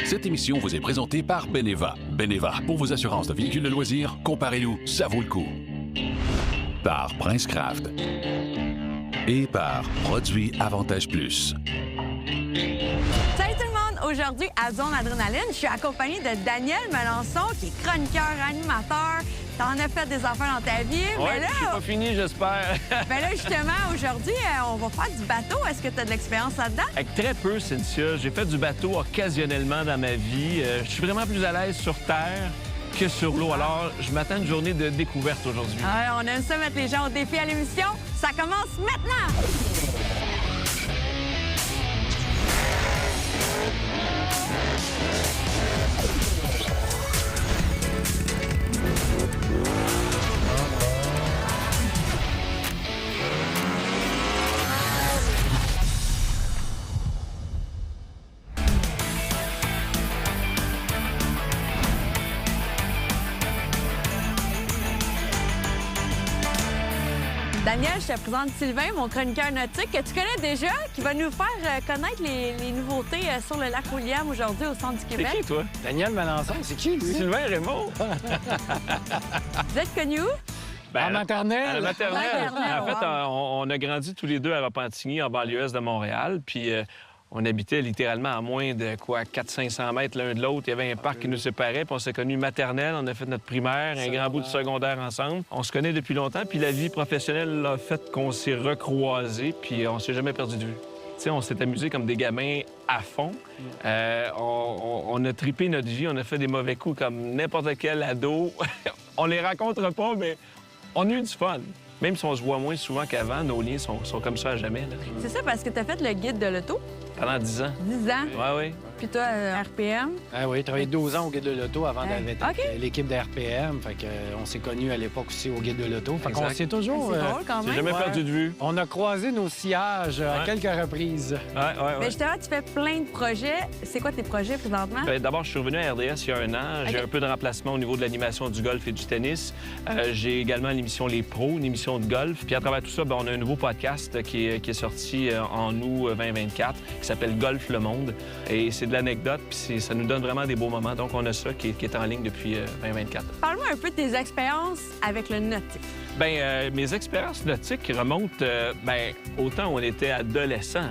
Cette émission vous est présentée par Beneva. Beneva, pour vos assurances de véhicules de loisirs, comparez-nous, ça vaut le coup. Par Princecraft. Et par Produits Avantage Plus. Salut tout le monde! Aujourd'hui, à Zone Adrénaline, je suis accompagnée de Daniel Melançon, qui est chroniqueur, animateur. T'en as fait des affaires dans ta vie, Ouais, mais là... je suis pas fini, j'espère. Ben là, justement, aujourd'hui, on va faire du bateau. Est-ce que tu as de l'expérience là-dedans? Avec très peu, Cynthia. J'ai fait du bateau occasionnellement dans ma vie. Je suis vraiment plus à l'aise sur terre que sur l'eau. Alors, je m'attends à une journée de découverte aujourd'hui. On aime ça mettre les gens au défi à l'émission. Ça commence maintenant! Daniel, je te présente Sylvain, mon chroniqueur nautique, que tu connais déjà, qui va nous faire connaître les nouveautés sur le lac William aujourd'hui au centre du C'est Québec. qui, toi? Daniel Melançon, c'est qui, lui? Sylvain Raymond. Vous êtes connus où? Ben, En maternelle? À la maternelle. Maternelle, En fait, wow. on a grandi tous les deux à Repentigny, en banlieue est de Montréal. Puis on habitait littéralement à moins de 400-500 mètres l'un de l'autre. Il y avait un parc qui nous séparait. Puis on s'est connus maternelle. On a fait notre primaire, un grand bout de secondaire ensemble. On se connaît depuis longtemps. Puis la vie professionnelle a fait qu'on s'est recroisés. Puis on s'est jamais perdu de vue. Tu sais, on s'est amusés comme des gamins à fond. On a tripé notre vie. On a fait des mauvais coups comme n'importe quel ado. On les rencontre pas, mais on a eu du fun. Même si on se voit moins souvent qu'avant, nos liens sont comme ça à jamais. Là. C'est ça, parce que tu as fait le guide de l'auto, Pendant 10 ans. 10 ans. Oui, oui. Puis toi, RPM. Ah oui, travaillé 12 ans au Guide de l'Auto avant d'être OK. avec l'équipe de RPM. Fait que, on s'est connus à l'époque aussi au Guide de l'Auto. Fait qu'on Exact. s'est toujours... C'est drôle quand J'ai même. jamais perdu de vue. On a croisé nos sillages à Ouais. quelques reprises. Ouais, ouais, Mais ouais. justement, tu fais plein de projets. C'est quoi tes projets présentement? Ben, d'abord, je suis revenu à RDS il y a un an. J'ai OK. un peu de remplacement au niveau de l'animation du golf et du tennis. J'ai également l'émission Les Pros, une émission de golf. Puis à travers tout ça, ben, on a un nouveau podcast qui est sorti en août 2024 qui s'appelle Golf le Monde. Et c'est de l'anecdote, puis ça nous donne vraiment des beaux moments. Donc, on a ça qui est en ligne depuis 2024. Parle-moi un peu de tes expériences avec le nautique. Bien, mes expériences nautiques remontent au temps où on était adolescents.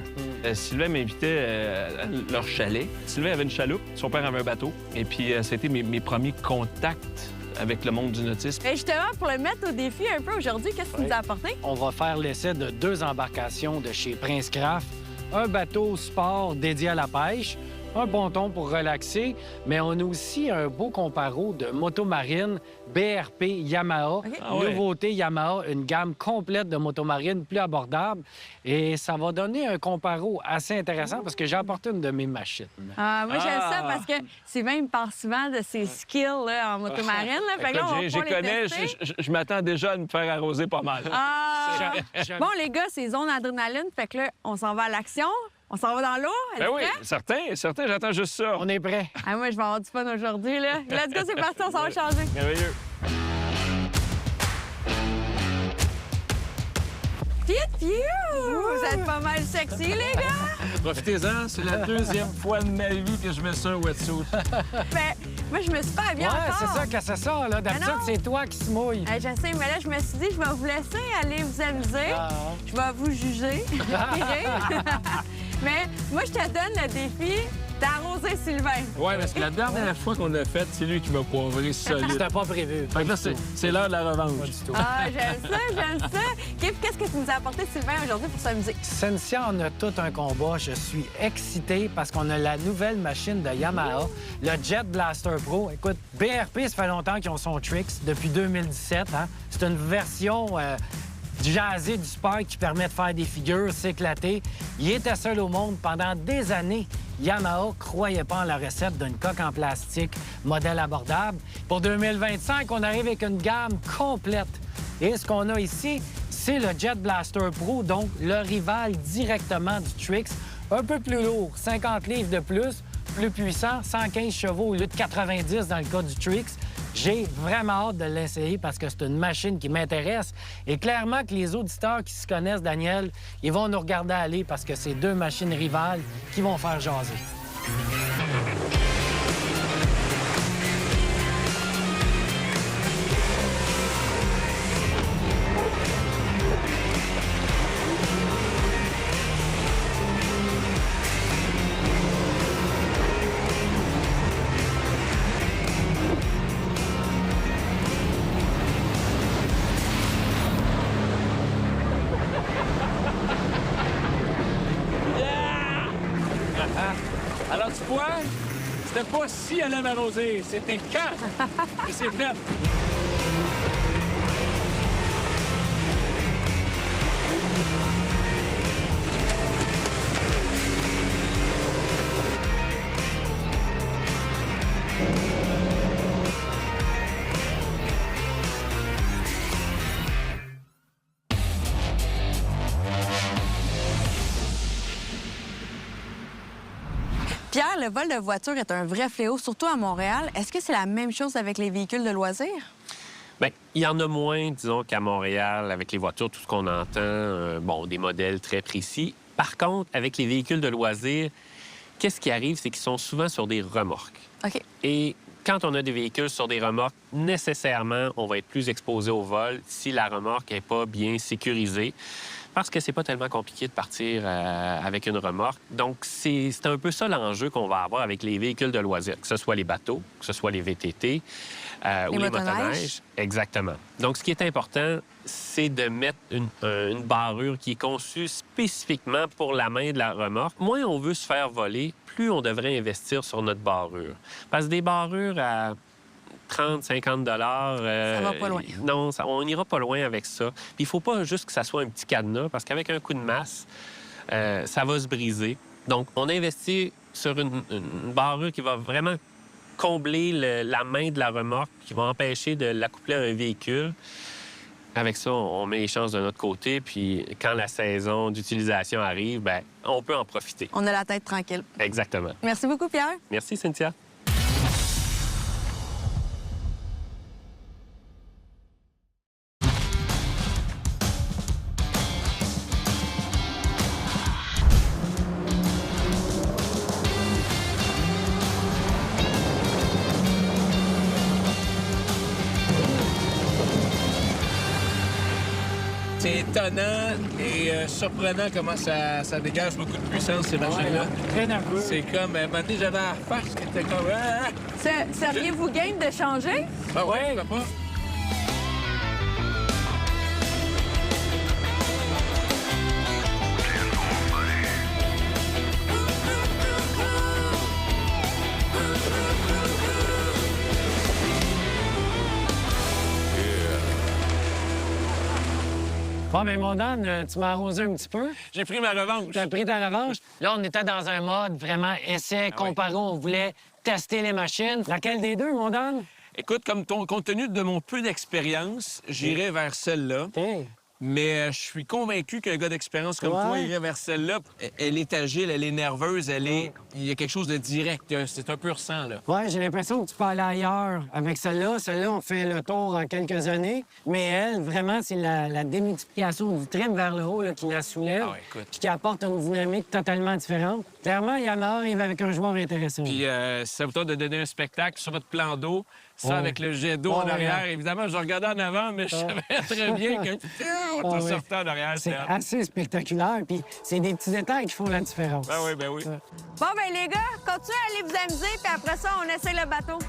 Sylvain m'invitait à leur chalet. Sylvain avait une chaloupe, son père avait un bateau. Et puis, c'était mes premiers contacts avec le monde du nautisme. Et justement, pour le mettre au défi un peu aujourd'hui, qu'est-ce que tu nous as apporté? On va faire l'essai de 2 embarcations de chez Princecraft. Un bateau sport dédié à la pêche, un ponton pour relaxer, mais on a aussi un beau comparo de motomarine BRP Yamaha. OK. Ah ouais. Nouveauté Yamaha, une gamme complète de motomarine plus abordable. Et ça va donner un comparo assez intéressant parce que j'ai apporté une de mes machines. Moi, j'aime ça Ah! parce que Sylvain il me parle souvent de ses skills là, en motomarine. Là. Fait que là, on va Écoute, pouvoir les connais, tester. je m'attends déjà à me faire arroser pas mal. Ah! Je- Bon, les gars, c'est zone adrénaline. Fait que là, on s'en va à l'action. On s'en va dans l'eau. Ben Êtes-vous oui, prêts? certain, j'attends juste ça. On est prêt. Ah, moi, je vais avoir du fun aujourd'hui. Là. Let's go, c'est parti, on s'en va changer. Merveilleux. Piu, piu! Vous êtes pas mal sexy, les gars! Profitez-en, c'est la deuxième fois de ma vie que je mets ça un wetsuit. Ben, moi, je me suis pas bien Ouais, encore. c'est ça que c'est ça, là. D'habitude, non. c'est toi qui se mouille. Je sais, mais là, je me suis dit, je vais vous laisser aller vous amuser. Ah. Je vais vous juger. Puis rire. Mais moi, je te donne le défi d'arroser Sylvain. Ouais, parce que la dernière fois qu'on l'a fait, c'est lui qui m'a poivré solide. C'était pas prévu. Fait que là, c'est l'heure de la revanche. Pas du tout. Ah, j'aime ça. Qu'est-ce que tu nous as apporté, Sylvain, aujourd'hui pour s'amuser? Cynthia, on a tout un combat. Je suis excité parce qu'on a la nouvelle machine de Yamaha, le Jet Blaster Pro. Écoute, BRP, ça fait longtemps qu'ils ont son Trix, depuis 2017. Hein? C'est une version du jazzé du sport qui permet de faire des figures, s'éclater. Il était seul au monde pendant des années. Yamaha croyait pas en la recette d'une coque en plastique, modèle abordable. Pour 2025, on arrive avec une gamme complète. Et ce qu'on a ici, c'est le Jet Blaster Pro, donc le rival directement du Trix. Un peu plus lourd, 50 livres de plus puissant, 115 chevaux au lieu de 90 dans le cas du Trix. J'ai vraiment hâte de l'essayer parce que c'est une machine qui m'intéresse. Et clairement que les auditeurs qui se connaissent, Daniel, ils vont nous regarder aller parce que c'est 2 machines rivales qui vont faire jaser. fois, c'était pas si elle aime arroser, c'était quand. Et c'est fait. Pierre, le vol de voiture est un vrai fléau, surtout à Montréal. Est-ce que c'est la même chose avec les véhicules de loisirs? Bien, il y en a moins, disons, qu'à Montréal, avec les voitures, tout ce qu'on entend, bon, des modèles très précis. Par contre, avec les véhicules de loisirs, qu'est-ce qui arrive, c'est qu'ils sont souvent sur des remorques. OK. Et quand on a des véhicules sur des remorques, nécessairement, on va être plus exposé au vol si la remorque n'est pas bien sécurisée. Parce que c'est pas tellement compliqué de partir avec une remorque. Donc, c'est un peu ça l'enjeu qu'on va avoir avec les véhicules de loisirs, que ce soit les bateaux, que ce soit les VTT ou les motoneiges. Exactement. Donc, ce qui est important, c'est de mettre une barrure qui est conçue spécifiquement pour la main de la remorque. Moins on veut se faire voler, plus on devrait investir sur notre barrure. Parce que des barrures à 30, 50 $. Ça va pas loin. Non, on n'ira pas loin avec ça. Puis il faut pas juste que ça soit un petit cadenas, parce qu'avec un coup de masse, ça va se briser. Donc, on investit sur une barrure qui va vraiment combler la main de la remorque, qui va empêcher de l'accoupler à un véhicule. Avec ça, on met les chances de notre côté, puis quand la saison d'utilisation arrive, bien, on peut en profiter. On a la tête tranquille. Exactement. Merci beaucoup, Pierre. Merci, Cynthia. C'est étonnant et surprenant comment ça dégage beaucoup de puissance, ces machines-là. Très nerveux. C'est comme, un moment donné, j'avais la face qui était comme... Ah! Seriez-vous game de changer? Ah ouais, pourquoi pas? Bon, bien, mon Dan, tu m'as arrosé un petit peu. J'ai pris ma revanche. Tu as pris ta revanche. Là, on était dans un mode vraiment essai, comparo. On voulait tester les machines. Laquelle des deux, mon Dan? Écoute, compte tenu de mon peu d'expérience, j'irais vers celle-là. OK. Mais je suis convaincu qu'un gars d'expérience comme toi irait vers celle-là. Elle est agile, elle est nerveuse, il y a quelque chose de direct. C'est un pur sang, là. Oui, j'ai l'impression que tu peux aller ailleurs avec celle-là. Celle-là, on fait le tour en quelques années. Mais elle, vraiment, c'est la démultiplication du trim vers le haut là, qui la soulève. Ah ouais, écoute. Puis qui apporte une dynamique totalement différente. Clairement, Yamaha arrive avec un joueur intéressant. Puis ça vous tente de donner un spectacle sur votre plan d'eau, ça avec le jet d'eau en arrière. Évidemment, je regardais en avant, mais je savais très bien que on sortait en arrière. C'est assez spectaculaire, puis c'est des petits détails qui font la différence. Ben oui, ben oui. Bon, ben les gars, continuez à aller vous amuser, puis après ça, on essaie le bateau.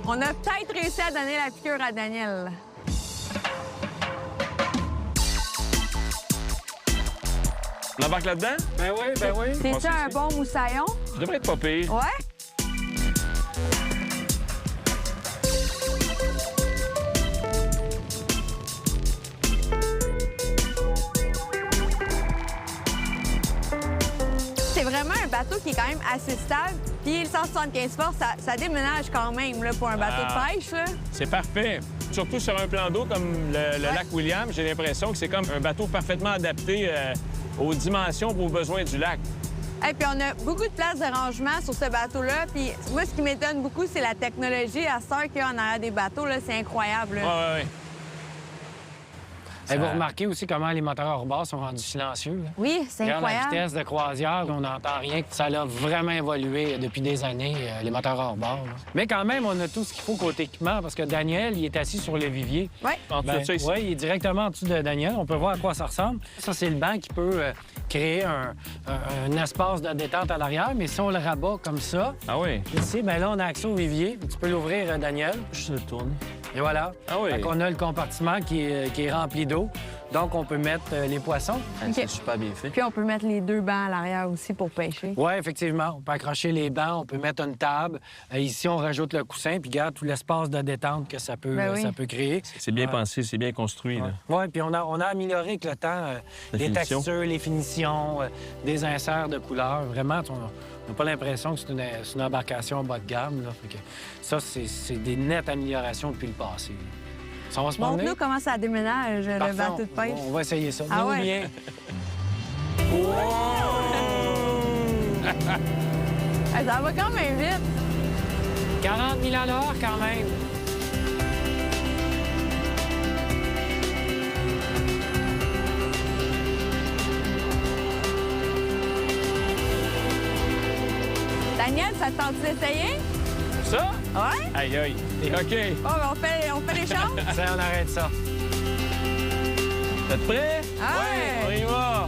On a peut-être réussi à donner la piqûre à Daniel. On embarque là-dedans? Ben oui, ben oui. C'est-tu un bon moussaillon? Ça devrait être pas pire. Ouais? C'est vraiment un bateau qui est quand même assez stable. Puis le 175 forces, ça déménage quand même là, pour un bateau de pêche. Là. C'est parfait. Surtout sur un plan d'eau comme le lac William, j'ai l'impression que c'est comme un bateau parfaitement adapté aux dimensions et aux besoins du lac. Et puis on a beaucoup de places de rangement sur ce bateau-là. Puis moi, ce qui m'étonne beaucoup, c'est la technologie à cette heure qu'il y a en arrière des bateaux. Là, c'est incroyable. Là. Ouais. Et vous remarquez aussi comment les moteurs hors bord sont rendus silencieux. Là. Oui, c'est Regarde incroyable. la vitesse de croisière, on n'entend rien. Ça a vraiment évolué depuis des années, les moteurs hors bord. Là. Mais quand même, on a tout ce qu'il faut côté équipement parce que Daniel, il est assis sur le vivier. Oui. En dessous de ça, ici. Oui, il est directement en dessous de Daniel. On peut voir à quoi ça ressemble. Ça, c'est le banc qui peut créer un espace de détente à l'arrière. Mais si on le rabat comme ça, Ah oui? ici, bien là, on a accès au vivier. Tu peux l'ouvrir, Daniel. Je le tourne. Et voilà. Ah oui. On a le compartiment qui est rempli d'eau. Donc, on peut mettre les poissons. C'est super bien fait. Puis on peut mettre les 2 bancs à l'arrière aussi pour pêcher. Oui, effectivement. On peut accrocher les bancs, on peut mettre une table. Ici, on rajoute le coussin, puis regarde tout l'espace de détente que ça peut, Ben oui. ça peut créer. C'est bien pensé, c'est bien construit. Là. Oui, puis on a amélioré avec le temps les finition. textures, les finitions, des inserts de couleurs. Vraiment, on n'a pas l'impression que c'est une embarcation bas de gamme. Là. Fait que ça, c'est des nettes améliorations depuis le passé. Ça va se promener? Montre-nous comment ça déménage, le Parfait, bateau de pêche. On va essayer ça. Ah Nous, ouais? bien. Ça va quand même vite. 40 000 à l'heure, quand même. Daniel, ça te tente d'essayer? Ça? Ouais? Aïe, aïe. OK. Bon, ben on fait l'échange? Ça, on arrête ça. Vous êtes prêts? Ah Ouais, on ouais. y va.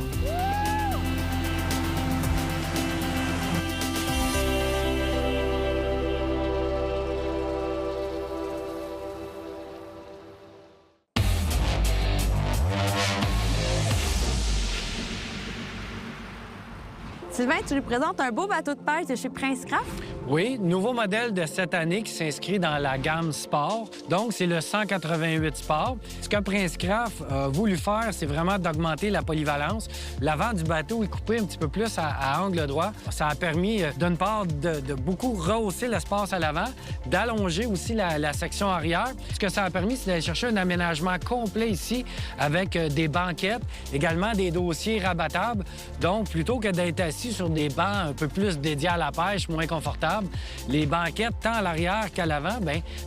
Sylvain, tu lui présentes un beau bateau de pêche de chez Prince Craft? Oui, nouveau modèle de cette année qui s'inscrit dans la gamme Sport. Donc, c'est le 188 Sport. Ce que Prince Craft a voulu faire, c'est vraiment d'augmenter la polyvalence. L'avant du bateau est coupé un petit peu plus à angle droit. Ça a permis, d'une part, de beaucoup rehausser l'espace à l'avant, d'allonger aussi la section arrière. Ce que ça a permis, c'est d'aller chercher un aménagement complet ici avec des banquettes, également des dossiers rabattables. Donc, plutôt que d'être assis sur des bancs un peu plus dédiés à la pêche, moins confortables, les banquettes, tant à l'arrière qu'à l'avant,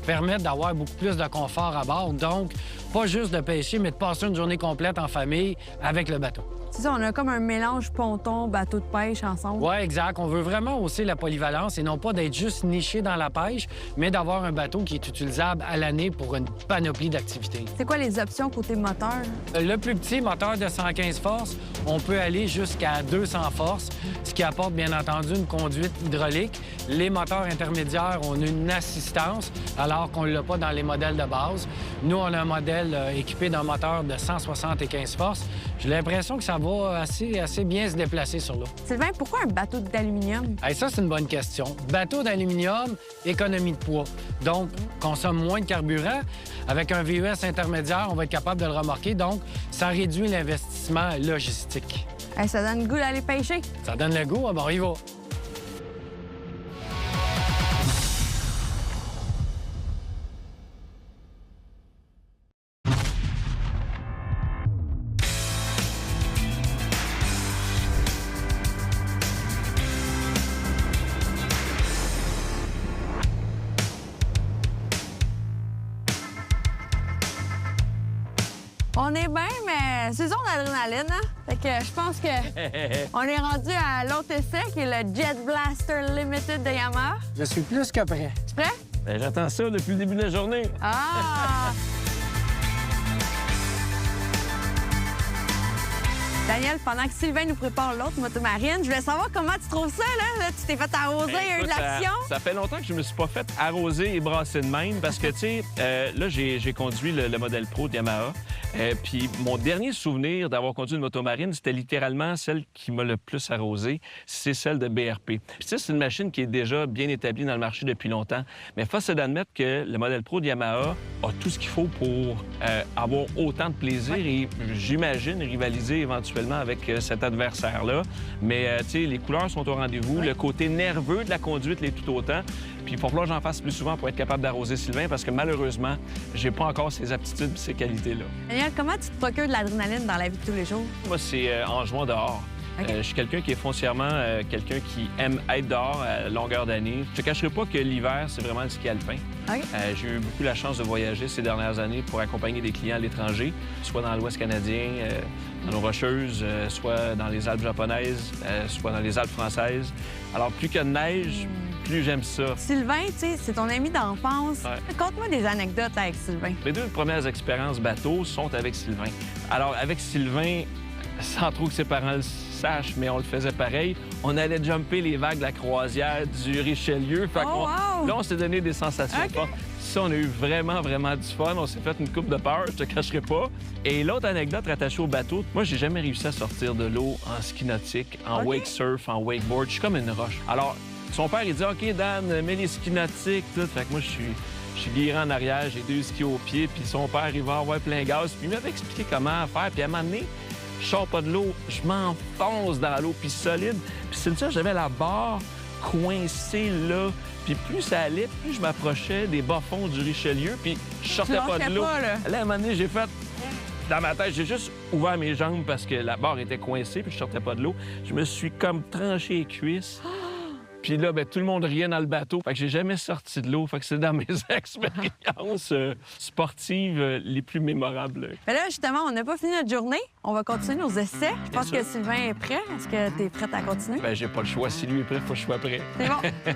permettent d'avoir beaucoup plus de confort à bord. Donc, pas juste de pêcher, mais de passer une journée complète en famille avec le bateau. C'est ça, on a comme un mélange ponton, bateau de pêche ensemble. Oui, exact. On veut vraiment hausser la polyvalence et non pas d'être juste niché dans la pêche, mais d'avoir un bateau qui est utilisable à l'année pour une panoplie d'activités. C'est quoi les options côté moteur? Le plus petit moteur de 115 forces, on peut aller jusqu'à 200 forces, ce qui apporte bien entendu une conduite hydraulique. Les moteurs intermédiaires ont une assistance, alors qu'on ne l'a pas dans les modèles de base. Nous, on a un modèle équipé d'un moteur de 175 forces. J'ai l'impression que ça va assez bien se déplacer sur l'eau. Sylvain, pourquoi un bateau d'aluminium? Hey, ça, c'est une bonne question. Bateau d'aluminium, économie de poids. Donc, consomme moins de carburant. Avec un VUS intermédiaire, on va être capable de le remorquer. Donc, ça réduit l'investissement logistique. Hey, ça donne le goût d'aller pêcher. Ça donne le goût? Bon, on y va. On est bien, mais saison d'adrénaline, hein? Fait que je pense que on est rendu à l'autre essai, qui est le Jet Blaster Limited de Yamaha. Je suis plus que prêt. Tu es prêt? Ben, j'attends ça depuis le début de la journée. Ah! Daniel, pendant que Sylvain nous prépare l'autre motomarine, je voulais savoir comment tu trouves ça, là? Tu t'es fait arroser, il y a eu de Écoute, l'action. ça fait longtemps que je me suis pas fait arroser et brasser de même parce que, tu sais, là, j'ai conduit le modèle Pro de Yamaha. Puis mon dernier souvenir d'avoir conduit une motomarine, c'était littéralement celle qui m'a le plus arrosé, c'est celle de BRP. Puis tu sais, c'est une machine qui est déjà bien établie dans le marché depuis longtemps, mais force est d'admettre que le modèle Pro de Yamaha a tout ce qu'il faut pour avoir autant de plaisir et, j'imagine, rivaliser éventuellement avec cet adversaire-là. Mais, tu sais, les couleurs sont au rendez-vous, le côté nerveux de la conduite l'est tout autant. Puis il va falloir que j'en fasse plus souvent pour être capable d'arroser Sylvain parce que malheureusement, j'ai pas encore ces aptitudes et ces qualités-là. Daniel, comment tu te procures de l'adrénaline dans la vie de tous les jours? Moi, c'est en jouant dehors. OK. Je suis quelqu'un qui est foncièrement quelqu'un qui aime être dehors à longueur d'année. Je te cacherai pas que l'hiver, c'est vraiment le ski alpin. OK. J'ai eu beaucoup la chance de voyager ces dernières années pour accompagner des clients à l'étranger, soit dans l'Ouest canadien, dans nos Rocheuses, soit dans les Alpes japonaises, soit dans les Alpes françaises. Alors, plus qu'il y a de neige, plus j'aime ça. Sylvain, tu sais, c'est ton ami d'enfance. Ouais. Conte-moi des anecdotes avec Sylvain. Mes 2 premières expériences bateau sont avec Sylvain. Alors, avec Sylvain, sans trop que ses parents le sachent, mais on le faisait pareil. On allait jumper les vagues de la croisière du Richelieu. Fait Oh, wow! Là, on s'est donné des sensations OK. fortes. Ça, on a eu vraiment, vraiment du fun. On s'est fait une coupe de peur, je te cacherai pas. Et l'autre anecdote rattachée au bateau, moi, j'ai jamais réussi à sortir de l'eau en ski nautique, en OK. wake surf, en wakeboard. Je suis comme une roche. Alors, son père, il dit « OK, Dan, mets les skis nautiques, tout. » Fait que moi, je suis guiré en arrière, j'ai 2 skis au pied, puis son père, il va avoir plein gaz. Puis il m'avait expliqué comment faire. Puis à un moment donné, je sors pas de l'eau, je m'enfonce dans l'eau, puis solide. Puis c'est ça, j'avais la barre coincée là. Puis plus ça allait, plus je m'approchais des bas-fonds du Richelieu, puis je sortais Tu pas de lâchais l'eau. pas, là. Là, à un moment donné, j'ai fait... Dans ma tête, j'ai juste ouvert mes jambes parce que la barre était coincée, puis je sortais pas de l'eau. Je me suis comme tranché les cuisses. Puis là, ben, tout le monde riait dans le bateau. Fait que j'ai jamais sorti de l'eau. Fait que c'est dans mes expériences sportives les plus mémorables. Mais là, justement, on n'a pas fini notre journée. On va continuer nos essais. Je pense que Sylvain est prêt. Est-ce que tu es prête à continuer? Ben, j'ai pas le choix. Si lui est prêt, faut que je sois prêt. C'est bon.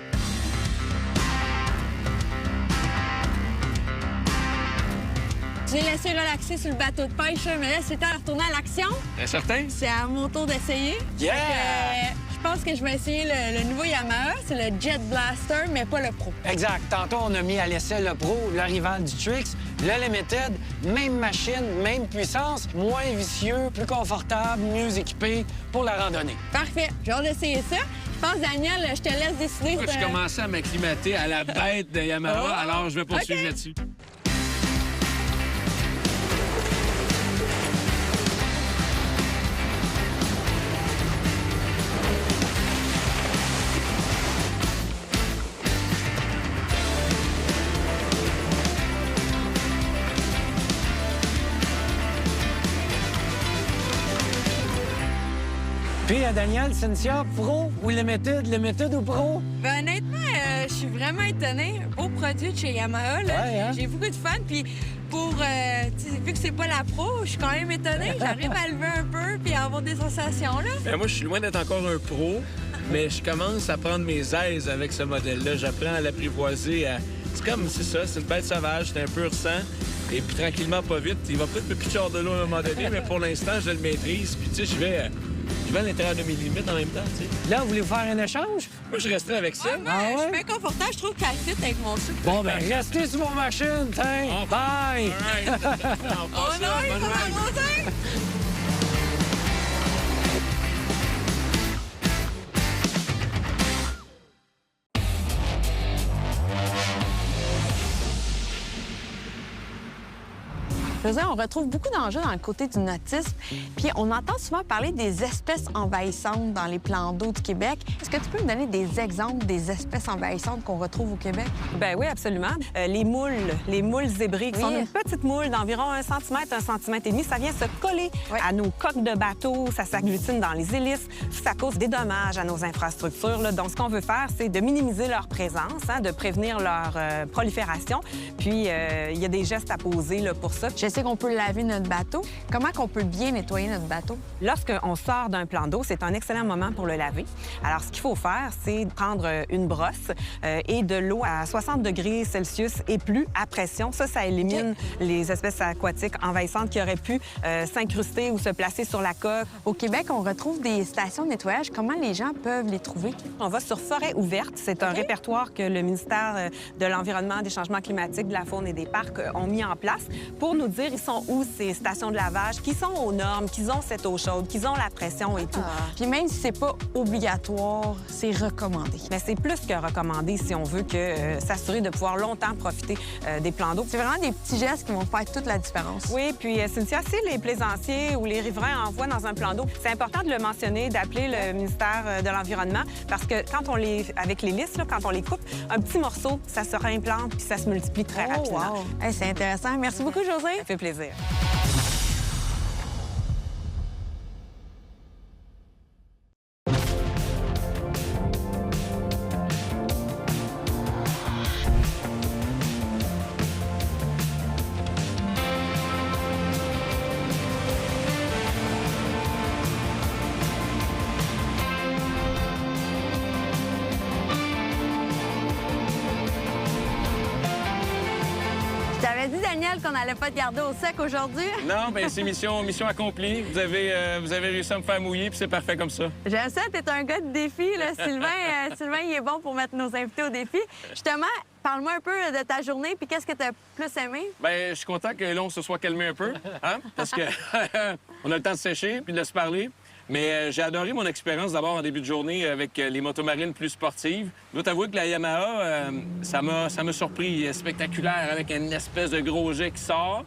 J'ai laissé relaxer sur le bateau de pêche, mais là, c'est temps de retourner à l'action. T'es certain? C'est à mon tour d'essayer. Yeah! Fait que, je pense que je vais essayer le nouveau Yamaha. C'est le Jet Blaster, mais pas le Pro. Exact. Tantôt, on a mis à l'essai le Pro, le rival du Trix, le Limited. Même machine, même puissance, moins vicieux, plus confortable, mieux équipé pour la randonnée. Parfait. J'ai hâte d'essayer ça. Je pense, Daniel, je te laisse décider. Moi, je commençais à m'acclimater à la bête de Yamaha, alors je vais poursuivre OK. là-dessus. Puis, Daniel, Cynthia, Pro ou Limited ou Pro? Ben, honnêtement, je suis vraiment étonnée. Beau produit de chez Yamaha, là. Ouais, hein? J'ai beaucoup de fun. Puis pour, vu que c'est pas la Pro, je suis quand même étonnée. J'arrive à lever un peu puis à avoir des sensations, là. Ben, moi, je suis loin d'être encore un pro, mais je commence à prendre mes aises avec ce modèle-là. J'apprends à l'apprivoiser. C'est comme, c'est ça, c'est une bête sauvage, c'est un pur sang. Et puis tranquillement, pas vite. Il va peut-être me pitcher hors de l'eau à un moment donné, mais pour l'instant, je le maîtrise. Puis tu sais, je vais à l'intérieur de mes limites en même temps, tu sais. Là, voulez-vous faire un échange? Moi, je resterai avec ça. Je suis bien confortable. Je trouve qu'elle fit avec mon sucre. Bon, ben, restez sur vos machines, tiens! Bye! All right. Oh non, il faut m'avancer! José, on retrouve beaucoup d'enjeux dans le côté du nautisme, puis on entend souvent parler des espèces envahissantes dans les plans d'eau du Québec. Est-ce que tu peux me donner des exemples des espèces envahissantes qu'on retrouve au Québec? Ben oui, absolument. Les moules zébrés, qui Oui. sont une petite moule d'environ 1 cm, 1 cm et demi. Ça vient se coller Oui. à nos coques de bateau, ça s'agglutine dans les hélices, ça cause des dommages à nos infrastructures, là. Donc, ce qu'on veut faire, c'est de minimiser leur présence, hein, de prévenir leur prolifération. Puis, il y a des gestes à poser là, pour ça. Je sais qu'on peut laver notre bateau. Comment qu'on peut bien nettoyer notre bateau? Lorsqu'on sort d'un plan d'eau, c'est un excellent moment pour le laver. Alors, ce qu'il faut faire, c'est prendre une brosse et de l'eau à 60 degrés Celsius et plus à pression. Ça élimine les espèces aquatiques envahissantes qui auraient pu s'incruster ou se placer sur la coque. Au Québec, on retrouve des stations de nettoyage. Comment les gens peuvent les trouver? On va sur Forêt ouverte. C'est un répertoire que le ministère de l'Environnement, des Changements climatiques, de la Faune et des Parcs ont mis en place pour nous dire ils sont où ces stations de lavage, qui sont aux normes, qu'ils ont cette eau chaude, qu'ils ont la pression et tout. Puis même si c'est pas obligatoire, c'est recommandé. Mais c'est plus que recommandé si on veut que s'assurer de pouvoir longtemps profiter des plans d'eau. C'est vraiment des petits gestes qui vont faire toute la différence. Oui, puis Cynthia, si les plaisanciers ou les riverains envoient dans un plan d'eau, c'est important de le mentionner, d'appeler le ministère de l'Environnement, parce que quand on les, avec les listes, là, quand on les coupe, un petit morceau, ça se réimplante puis ça se multiplie très rapidement. Wow. Hey, c'est intéressant. Merci beaucoup, José. Ça fait plaisir. Je t'avais dit, Daniel, qu'on n'allait pas te garder au sec aujourd'hui? Non, bien, c'est mission accomplie. Vous avez réussi à me faire mouiller, puis c'est parfait comme ça. J'aime ça, t'es un gars de défi, là. Sylvain, il est bon pour mettre nos invités au défi. Justement, parle-moi un peu de ta journée, puis qu'est-ce que t'as plus aimé? Bien, je suis content que l'on se soit calmé un peu, hein? Parce que on a le temps de sécher puis de se parler. Mais j'ai adoré mon expérience d'abord en début de journée avec les motomarines plus sportives. Je dois t'avouer que la Yamaha, ça m'a surpris. Spectaculaire, avec une espèce de gros jet qui sort.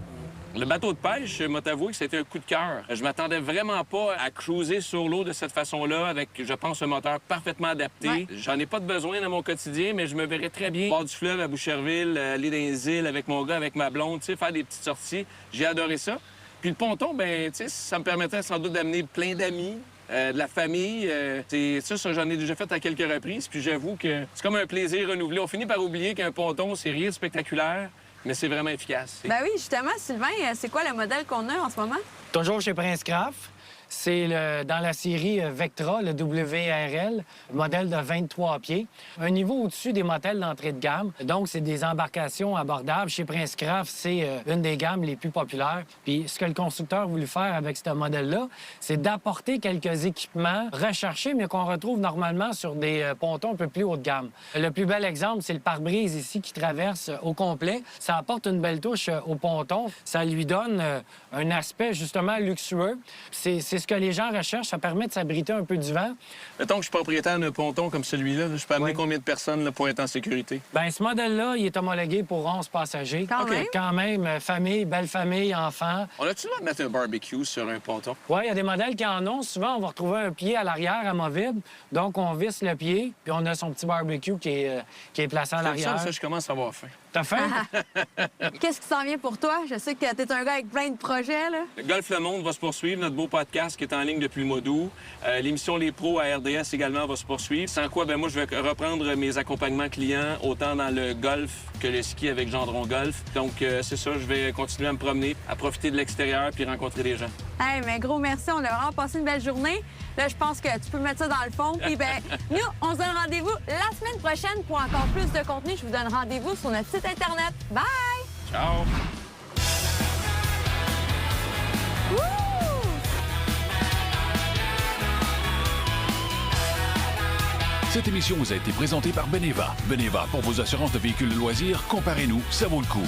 Le bateau de pêche, je m'a t'avouer que c'était un coup de cœur. Je m'attendais vraiment pas à cruiser sur l'eau de cette façon-là, avec, je pense, un moteur parfaitement adapté. Ouais. J'en ai pas de besoin dans mon quotidien, mais je me verrais très bien au bord du fleuve à Boucherville, aller dans les îles avec mon gars, avec ma blonde, tu sais, faire des petites sorties. J'ai adoré ça. Puis le ponton, ben, tu sais, ça me permettait sans doute d'amener plein d'amis, de la famille. Ça, j'en ai déjà fait à quelques reprises. Puis j'avoue que c'est comme un plaisir renouvelé. On finit par oublier qu'un ponton, c'est rien de spectaculaire, mais c'est vraiment efficace. Ben oui, justement, Sylvain, c'est quoi le modèle qu'on a en ce moment? Toujours chez Prince Craft. C'est dans la série Vectra, le WRL, modèle de 23 pieds. Un niveau au-dessus des modèles d'entrée de gamme. Donc, c'est des embarcations abordables. Chez Prince Craft, c'est une des gammes les plus populaires. Puis, ce que le constructeur a voulu faire avec ce modèle-là, c'est d'apporter quelques équipements recherchés, mais qu'on retrouve normalement sur des pontons un peu plus haut de gamme. Le plus bel exemple, c'est le pare-brise ici qui traverse au complet. Ça apporte une belle touche au ponton. Ça lui donne un aspect, justement, luxueux. C'est ce que les gens recherchent. Ça permet de s'abriter un peu du vent. Mettons que je suis propriétaire d'un ponton comme celui-là, je peux amener Oui. combien de personnes là, pour être en sécurité? Bien, ce modèle-là, il est homologué pour 11 passagers. Quand même. Quand même, famille, belle famille, enfants. On a-tu le droit de mettre un barbecue sur un ponton? Oui, il y a des modèles qui en ont. Souvent, on va retrouver un pied à l'arrière amovible. Donc, on visse le pied, puis on a son petit barbecue qui est placé à l'arrière. Ça, je commence à avoir faim. T'as faim? Qu'est-ce qui s'en vient pour toi? Je sais que t'es un gars avec plein de projets, là. Le Golf Le Monde va se poursuivre, notre beau podcast qui est en ligne depuis le mois d'août. L'émission Les Pros à RDS également va se poursuivre. Sans quoi, ben moi, je vais reprendre mes accompagnements clients, autant dans le golf que le ski avec Gendron Golf. Donc, c'est ça, je vais continuer à me promener, à profiter de l'extérieur puis rencontrer des gens. Hey, mais gros merci, on a vraiment passé une belle journée. Là, je pense que tu peux mettre ça dans le fond. Puis, ben, nous, on se donne rendez-vous la semaine prochaine pour encore plus de contenu. Je vous donne rendez-vous sur notre site Internet. Bye! Ciao! Cette émission vous a été présentée par Beneva. Beneva, pour vos assurances de véhicules de loisirs, comparez-nous, ça vaut le coup.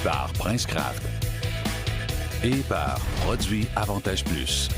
Par Prince Craft. Et par Produits Avantage Plus.